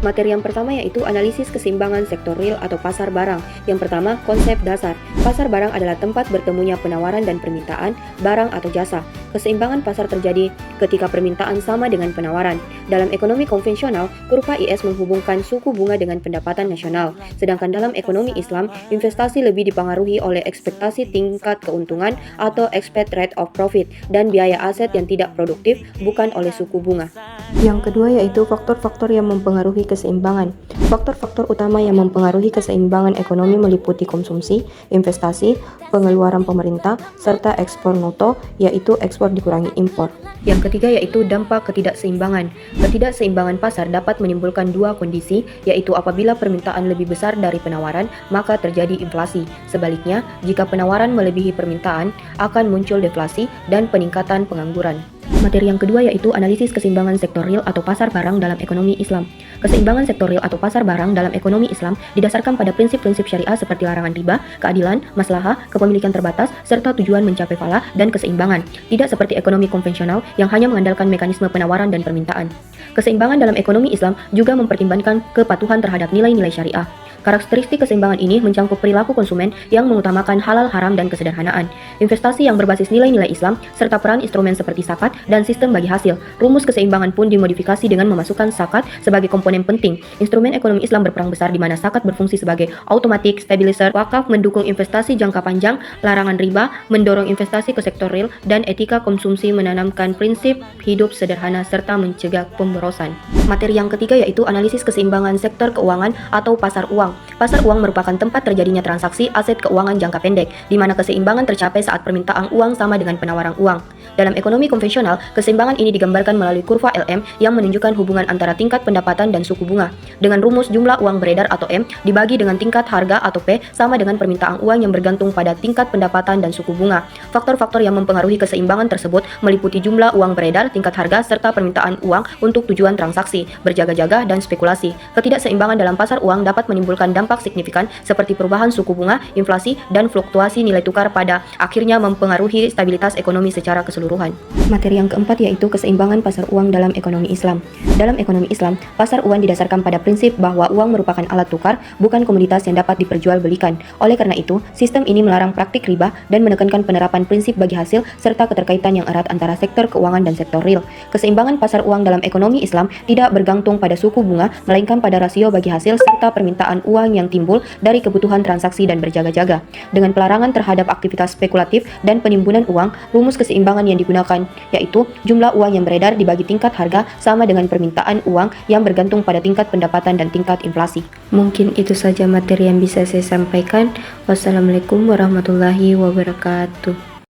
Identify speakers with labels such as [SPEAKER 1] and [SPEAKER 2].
[SPEAKER 1] Materi yang pertama yaitu analisis keseimbangan sektor real atau pasar barang. Yang pertama, konsep dasar. Pasar barang adalah tempat bertemunya penawaran dan permintaan barang atau jasa. Keseimbangan pasar terjadi ketika permintaan sama dengan penawaran. Dalam ekonomi konvensional, kurva IS menghubungkan suku bunga dengan pendapatan nasional. Sedangkan dalam ekonomi Islam, investasi lebih dipengaruhi oleh ekspektasi tingkat keuntungan atau expected rate of profit dan biaya aset yang tidak produktif, bukan oleh suku bunga. Yang kedua yaitu faktor-faktor yang mempengaruhi keseimbangan. Faktor-faktor utama yang mempengaruhi keseimbangan ekonomi meliputi konsumsi, investasi, pengeluaran pemerintah, serta ekspor neto, yaitu ekspor dikurangi impor. Yang ketiga yaitu dampak ketidakseimbangan. Ketidakseimbangan pasar dapat menimbulkan dua kondisi, yaitu apabila permintaan lebih besar dari penawaran, maka terjadi inflasi. Sebaliknya, jika penawaran melebihi permintaan, akan muncul deflasi dan peningkatan pengangguran. Materi yang kedua yaitu analisis keseimbangan sektor real atau pasar barang dalam ekonomi Islam. Keseimbangan sektor real atau pasar barang dalam ekonomi Islam didasarkan pada prinsip-prinsip syariah seperti larangan riba, keadilan, maslahah, kepemilikan terbatas, serta tujuan mencapai falah dan keseimbangan. Tidak seperti ekonomi konvensional yang hanya mengandalkan mekanisme penawaran dan permintaan. Keseimbangan dalam ekonomi Islam juga mempertimbangkan kepatuhan terhadap nilai-nilai syariah. Karakteristik keseimbangan ini mencangkup perilaku konsumen yang mengutamakan halal haram dan kesederhanaan, investasi yang berbasis nilai-nilai Islam, serta peran instrumen seperti zakat dan sistem bagi hasil. Rumus keseimbangan pun dimodifikasi dengan memasukkan zakat sebagai komponen penting. Instrumen ekonomi Islam berperan besar di mana zakat berfungsi sebagai automatic stabilizer, wakaf mendukung investasi jangka panjang, larangan riba mendorong investasi ke sektor real, dan etika konsumsi menanamkan prinsip hidup sederhana serta mencegah pemborosan. Materi yang ketiga yaitu analisis keseimbangan sektor keuangan atau pasar uang. Pasar uang merupakan tempat terjadinya transaksi aset keuangan jangka pendek, di mana keseimbangan tercapai saat permintaan uang sama dengan penawaran uang. Dalam ekonomi konvensional, keseimbangan ini digambarkan melalui kurva LM yang menunjukkan hubungan antara tingkat pendapatan dan suku bunga. Dengan rumus jumlah uang beredar atau M dibagi dengan tingkat harga atau P sama dengan permintaan uang yang bergantung pada tingkat pendapatan dan suku bunga. Faktor-faktor yang mempengaruhi keseimbangan tersebut meliputi jumlah uang beredar, tingkat harga, serta permintaan uang untuk tujuan transaksi, berjaga-jaga, dan spekulasi. Ketidakseimbangan dalam pasar uang dapat menimbulkan dampak signifikan seperti perubahan suku bunga, inflasi, dan fluktuasi nilai tukar pada akhirnya mempengaruhi stabilitas ekonomi secara keseluruhan. Materi yang keempat yaitu keseimbangan pasar uang dalam ekonomi Islam. Dalam ekonomi Islam, pasar uang didasarkan pada prinsip bahwa uang merupakan alat tukar, bukan komoditas yang dapat diperjualbelikan. Oleh karena itu, sistem ini melarang praktik riba dan menekankan penerapan prinsip bagi hasil serta keterkaitan yang erat antara sektor keuangan dan sektor real. Keseimbangan pasar uang dalam ekonomi Islam tidak bergantung pada suku bunga, melainkan pada rasio bagi hasil serta permintaan uang yang timbul dari kebutuhan transaksi dan berjaga-jaga. Dengan pelarangan terhadap aktivitas spekulatif dan penimbunan uang, rumus keseimbangan yang digunakan yaitu jumlah uang yang beredar dibagi tingkat harga sama dengan permintaan uang yang bergantung pada tingkat pendapatan dan tingkat inflasi. Mungkin itu saja materi yang bisa saya sampaikan. Wassalamualaikum warahmatullahi wabarakatuh.